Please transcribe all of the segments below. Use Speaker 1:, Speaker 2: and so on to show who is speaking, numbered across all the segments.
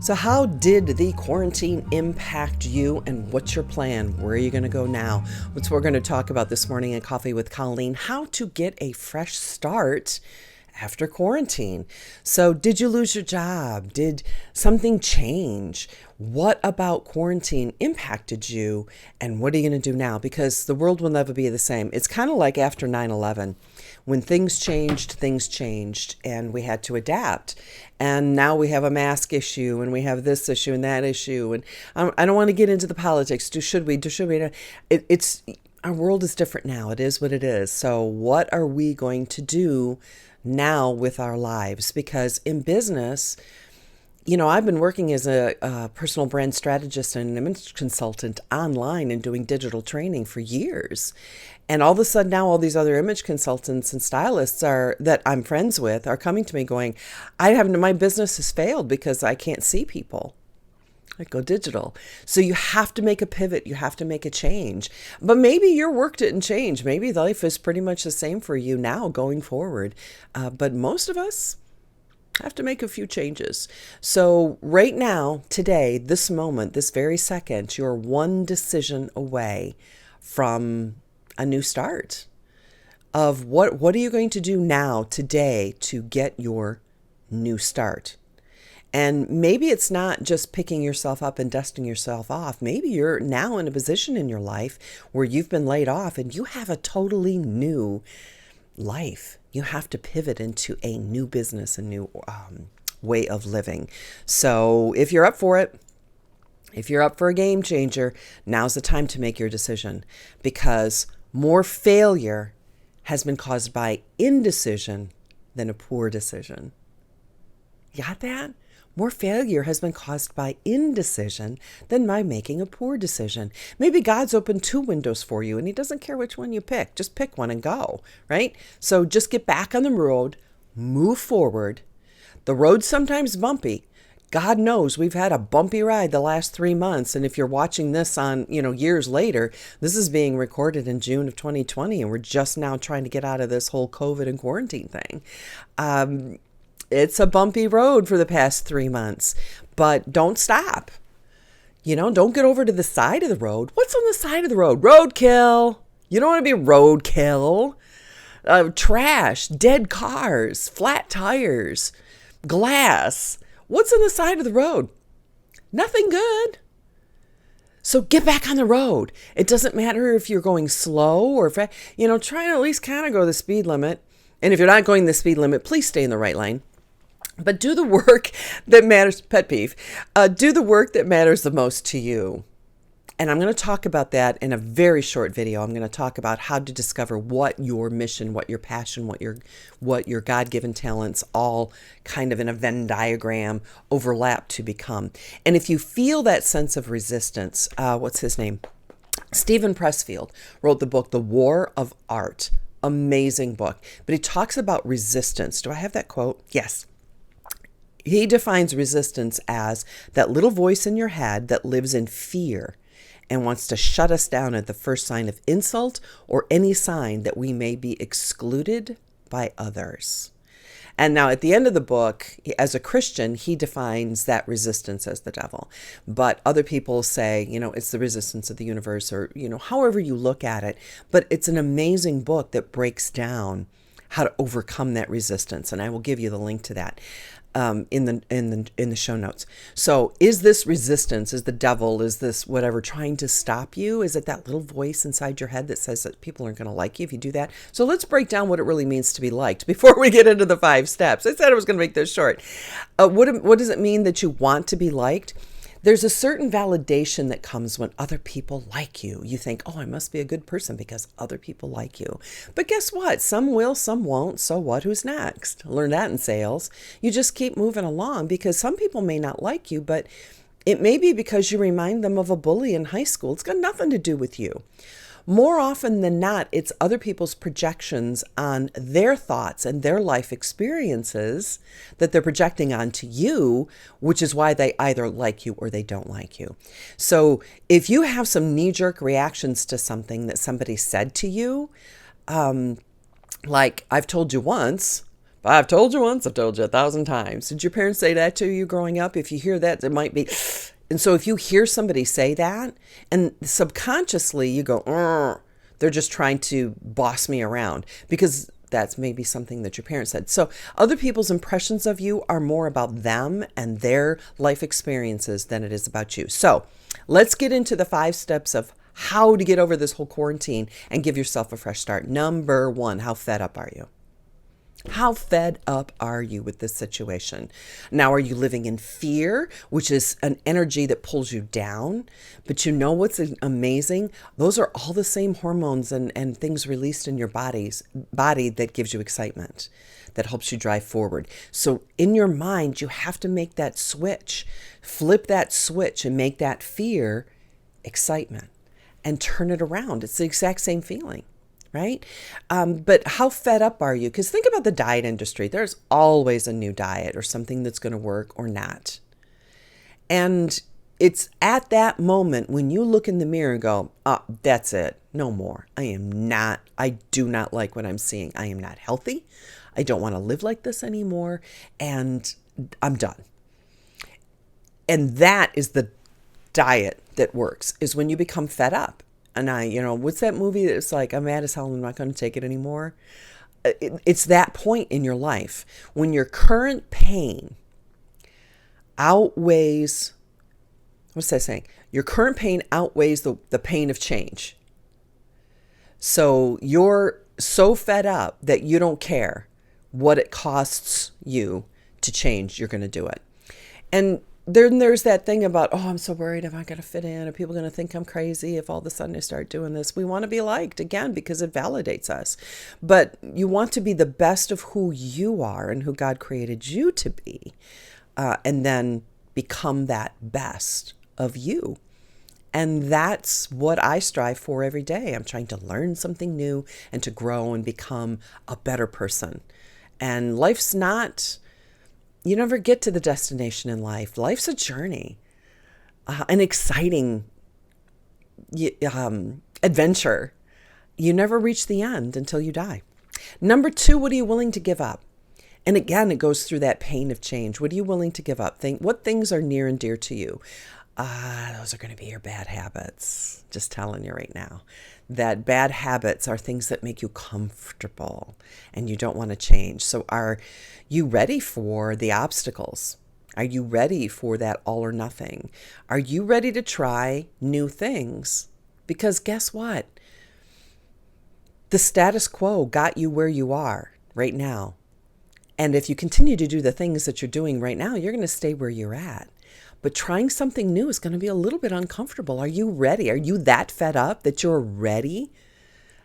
Speaker 1: So how did the quarantine impact you, and what's your plan? Where are you going to go now? What's we're going to talk about this morning in Coffee with Colleen, how to get a fresh start after quarantine. So did you lose your job? Did something change? What about quarantine impacted you, and what are you going to do now? Because the world will never be the same. It's kind of like after 9/11. When things changed, and we had to adapt. And now we have a mask issue, and we have this issue and that issue. And I don't want to get into the politics. Should we? It's our world is different now. It is what it is. So what are we going to do now with our lives? Because in business, I've been working as a personal brand strategist and an image consultant online and doing digital training for years. And all of a sudden now all these other image consultants and stylists that I'm friends with are coming to me going, my business has failed because I can't see people. I go digital. So you have to make a pivot. You have to make a change. But maybe your work didn't change. Maybe life is pretty much the same for you now going forward. But most of us have to make a few changes. So right now, today, this moment, this very second, you're one decision away from a new start of what are you going to do now, today, to get your new start. And maybe it's not just picking yourself up and dusting yourself off. Maybe you're now in a position in your life where you've been laid off and you have a totally new life. You have to pivot into a new business, a new way of living. So if you're up for it, if you're up for a game changer, now's the time to make your decision, because more failure has been caused by indecision than a poor decision. You got that? More failure has been caused by indecision than by making a poor decision. Maybe God's opened 2 windows for you and he doesn't care which one you pick. Just pick one and go, right? So just get back on the road, move forward. The road's sometimes bumpy. God knows we've had a bumpy ride the last 3 months. And if you're watching this on, years later, this is being recorded in June of 2020. And we're just now trying to get out of this whole COVID and quarantine thing. It's a bumpy road for the past 3 months, but don't stop. Don't get over to the side of the road. What's on the side of the road? Roadkill. You don't want to be roadkill. Trash, dead cars, flat tires, glass. What's on the side of the road? Nothing good. So get back on the road. It doesn't matter if you're going slow or try to at least kind of go the speed limit. And if you're not going the speed limit, please stay in the right lane. But do the work that matters, pet peeve, do the work that matters the most to you. And I'm going to talk about that in a very short video. I'm going to talk about how to discover what your mission, what your passion, what your God-given talents all kind of in a Venn diagram overlap to become. And if you feel that sense of resistance, what's his name? Stephen Pressfield wrote the book, The War of Art. Amazing book. But he talks about resistance. Do I have that quote? Yes. He defines resistance as that little voice in your head that lives in fear and wants to shut us down at the first sign of insult or any sign that we may be excluded by others. And now at the end of the book, as a Christian, he defines that resistance as the devil. But other people say, it's the resistance of the universe, or, however you look at it. But it's an amazing book that breaks down how to overcome that resistance. And I will give you the link to that in the show notes. So is this resistance, is the devil, is this whatever trying to stop you? Is it that little voice inside your head that says that people aren't going to like you if you do that? So let's break down what it really means to be liked before we get into the 5 steps. I said I was going to make this short. What does it mean that you want to be liked? There's a certain validation that comes when other people like you. You think, I must be a good person because other people like you. But guess what? Some will, some won't. So what? Who's next? Learn that in sales. You just keep moving along, because some people may not like you, but it may be because you remind them of a bully in high school. It's got nothing to do with you. More often than not, it's other people's projections on their thoughts and their life experiences that they're projecting onto you, which is why they either like you or they don't like you. So if you have some knee-jerk reactions to something that somebody said to you, like I've told you once, I've told you once, I've told you 1,000 times. Did your parents say that to you growing up? If you hear that, it might be. And so if you hear somebody say that, and subconsciously you go, they're just trying to boss me around, because that's maybe something that your parents said. So other people's impressions of you are more about them and their life experiences than it is about you. So let's get into the 5 steps of how to get over this whole quarantine and give yourself a fresh start. Number 1, how fed up are you? How fed up are you with this situation? Now, are you living in fear, which is an energy that pulls you down? But you know what's amazing? Those are all the same hormones and things released in your body that gives you excitement, that helps you drive forward. So in your mind, you have to make that switch, flip that switch and make that fear excitement and turn it around. It's the exact same feeling. Right? But how fed up are you? Because think about the diet industry. There's always a new diet or something that's going to work or not. And it's at that moment when you look in the mirror and go, oh, that's it. No more. I do not like what I'm seeing. I am not healthy. I don't want to live like this anymore. And I'm done. And that is the diet that works, is when you become fed up. And what's that movie that's like, I'm mad as hell, I'm not going to take it anymore? It's that point in your life when your current pain outweighs, what's that saying? Your current pain outweighs the pain of change. So you're so fed up that you don't care what it costs you to change, you're going to do it. And then there's that thing about, oh, I'm so worried. Am I going to fit in? Are people going to think I'm crazy if all of a sudden I start doing this? We want to be liked, again, because it validates us. But you want to be the best of who you are and who God created you to be, and then become that best of you. And that's what I strive for every day. I'm trying to learn something new and to grow and become a better person. And life's not... You never get to the destination in life. Life's a journey, an exciting adventure. You never reach the end until you die. Number 2, what are you willing to give up? And again, it goes through that pain of change. What are you willing to give up? What things are near and dear to you? Those are going to be your bad habits. Just telling you right now that bad habits are things that make you comfortable and you don't want to change. So are you ready for the obstacles? Are you ready for that all or nothing? Are you ready to try new things? Because guess what? The status quo got you where you are right now. And if you continue to do the things that you're doing right now, you're going to stay where you're at. But trying something new is going to be a little bit uncomfortable. Are you ready? Are you that fed up that you're ready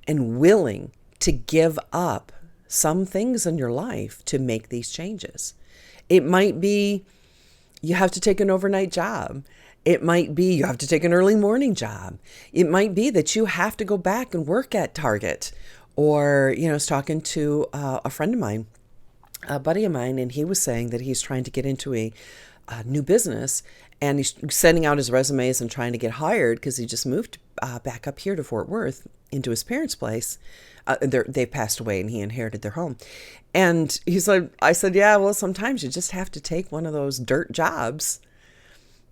Speaker 1: and willing to give up some things in your life to make these changes? It might be you have to take an overnight job. It might be you have to take an early morning job. It might be that you have to go back and work at Target. Or, I was talking to a friend of mine, a buddy of mine, and he was saying that he's trying to get into a new business, and he's sending out his resumes and trying to get hired because he just moved back up here to Fort Worth into his parents' place. They passed away and he inherited their home. And he's like, I said, yeah, well, sometimes you just have to take one of those dirt jobs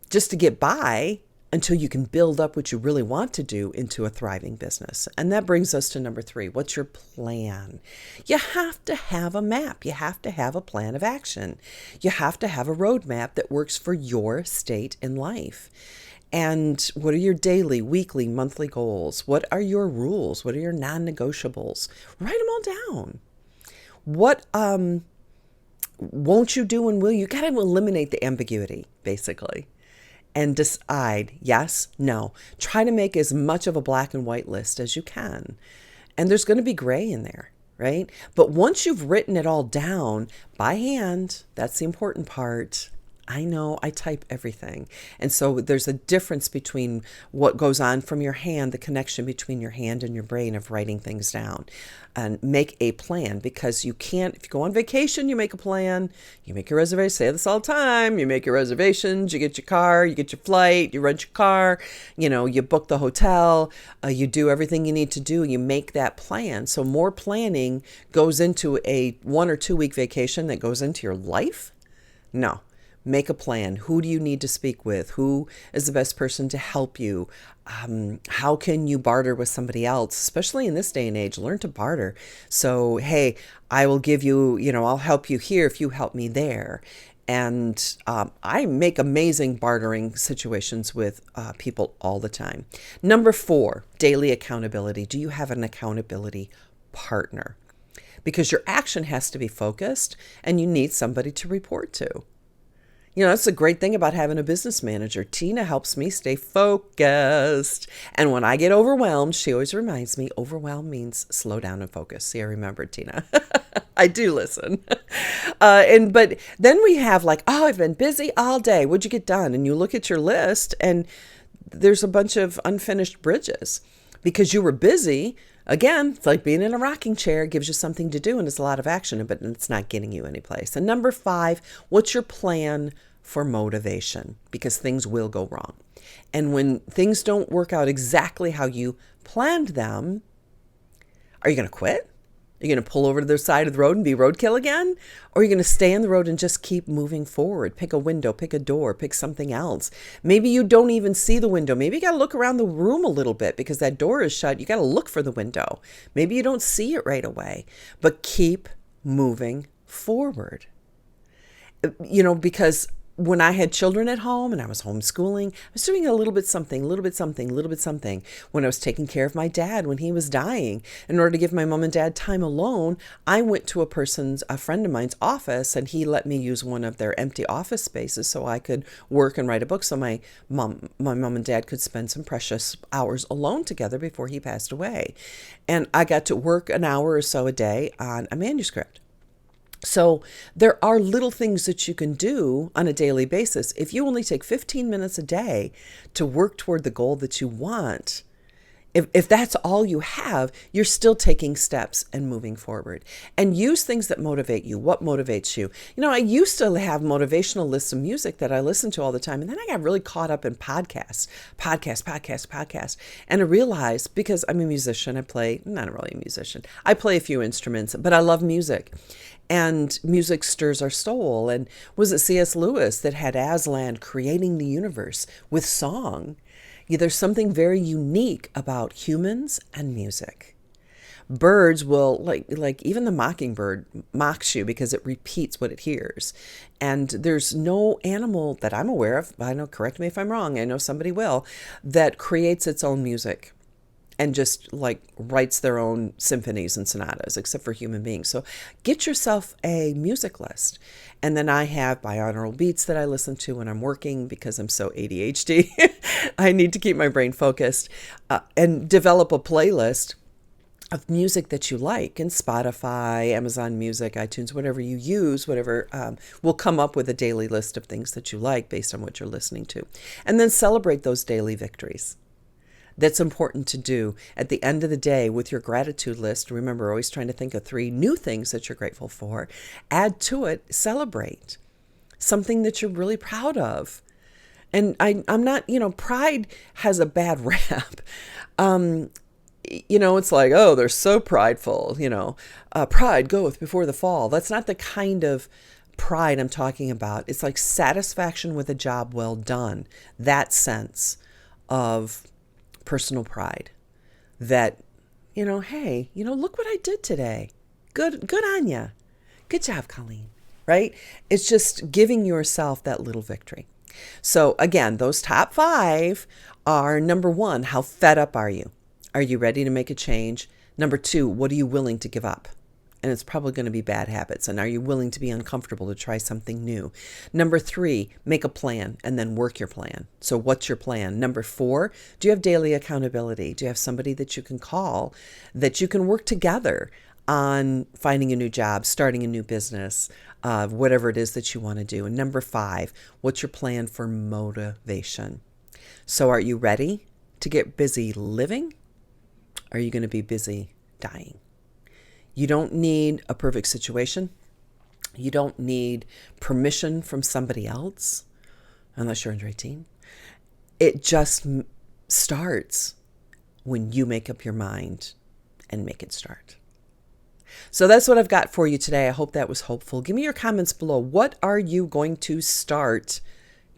Speaker 1: just to get by until you can build up what you really want to do into a thriving business. And that brings us to number 3. What's your plan? You have to have a map. You have to have a plan of action. You have to have a roadmap that works for your state in life. And what are your daily, weekly, monthly goals? What are your rules? What are your non-negotiables? Write them all down. What won't you do and will you? You got to eliminate the ambiguity, basically. And decide, yes, no. Try to make as much of a black and white list as you can. And there's going to be gray in there, right? But once you've written it all down by hand, that's the important part. I know, I type everything. And so there's a difference between what goes on from your hand, the connection between your hand and your brain of writing things down. And make a plan, because you can't, if you go on vacation, you make a plan, you make your reservation, say this all the time, you make your reservations, you get your car, you get your flight, you rent your car, you book the hotel, you do everything you need to do, you make that plan. So more planning goes into a 1 or 2 week vacation that goes into your life? No. Make a plan. Who do you need to speak with? Who is the best person to help you? How can you barter with somebody else? Especially in this day and age, learn to barter. So, hey, I will give you, I'll help you here if you help me there. And I make amazing bartering situations with people all the time. Number 4, daily accountability. Do you have an accountability partner? Because your action has to be focused and you need somebody to report to. That's the great thing about having a business manager. Tina helps me stay focused. And when I get overwhelmed, she always reminds me, overwhelmed means slow down and focus. See, I remembered, Tina. I do listen. But then we have I've been busy all day. What'd you get done? And you look at your list and there's a bunch of unfinished bridges because you were busy. Again, it's like being in a rocking chair. It gives you something to do and it's a lot of action, but it's not getting you anyplace. And number 5, what's your plan for motivation? Because things will go wrong. And when things don't work out exactly how you planned them, are you going to quit? Are you going to pull over to the side of the road and be roadkill again? Or are you going to stay on the road and just keep moving forward? Pick a window, pick a door, pick something else. Maybe you don't even see the window. Maybe you got to look around the room a little bit because that door is shut. You got to look for the window. Maybe you don't see it right away, but keep moving forward. Because when I had children at home and I was homeschooling, I was doing a little bit something. When I was taking care of my dad when he was dying, in order to give my mom and dad time alone, I went to a friend of mine's office, and he let me use one of their empty office spaces so I could work and write a book so my mom and dad could spend some precious hours alone together before he passed away. And I got to work an hour or so a day on a manuscript. So there are little things that you can do on a daily basis. If you only take 15 minutes a day to work toward the goal that you want, if that's all you have, you're still taking steps and moving forward. And use things that motivate you. What motivates you? I used to have motivational lists of music that I listened to all the time. And then I got really caught up in podcasts. And I realized, because I'm a musician, not really a musician. I play a few instruments, but I love music. And music stirs our soul. And was it C.S. Lewis that had Aslan creating the universe with song? There's something very unique about humans and music. Birds will, like even the mockingbird mocks you because it repeats what it hears. And there's no animal that I'm aware of, correct me if I'm wrong, I know somebody will, that creates its own music and just writes their own symphonies and sonatas, except for human beings. So get yourself a music list. And then I have binaural beats that I listen to when I'm working because I'm so ADHD. I need to keep my brain focused, and develop a playlist of music that you like, in Spotify, Amazon Music, iTunes, whatever you use, will come up with a daily list of things that you like based on what you're listening to. And then celebrate those daily victories. That's important to do at the end of the day with your gratitude list. Remember, always trying to think of 3 new things that you're grateful for. Add to it, celebrate something that you're really proud of. And I'm not, pride has a bad rap. It's like, oh, they're so prideful, pride goeth before the fall. That's not the kind of pride I'm talking about. It's like satisfaction with a job well done. That sense of personal pride that, hey, look what I did today. Good on ya. Good job, Colleen. Right? It's just giving yourself that little victory. So again, those top 5 are: number 1, how fed up are you? Are you ready to make a change? Number 2, what are you willing to give up? And it's probably going to be bad habits. And are you willing to be uncomfortable to try something new? Number 3, make a plan and then work your plan. So what's your plan? Number 4, do you have daily accountability? Do you have somebody that you can call, that you can work together on finding a new job, starting a new business, whatever it is that you want to do. And number 5, what's your plan for motivation? So are you ready to get busy living? Or are you going to be busy dying? You don't need a perfect situation. You don't need permission from somebody else, unless you're under 18. It just starts when you make up your mind and make it start. So that's what I've got for you today. I hope that was hopeful. Give me your comments below. What are you going to start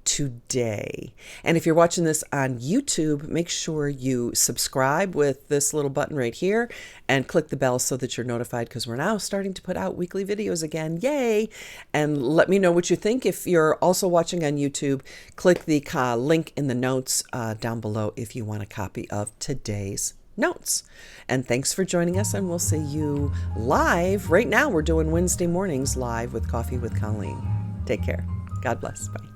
Speaker 1: today? And if you're watching this on YouTube, make sure you subscribe with this little button right here and click the bell so that you're notified, because we're now starting to put out weekly videos again. Yay! And let me know what you think. If you're also watching on YouTube, click the link in the notes down below if you want a copy of today's notes. And thanks for joining us, and we'll see you live. Right now we're doing Wednesday mornings live with Coffee with Colleen. Take care. God bless. Bye.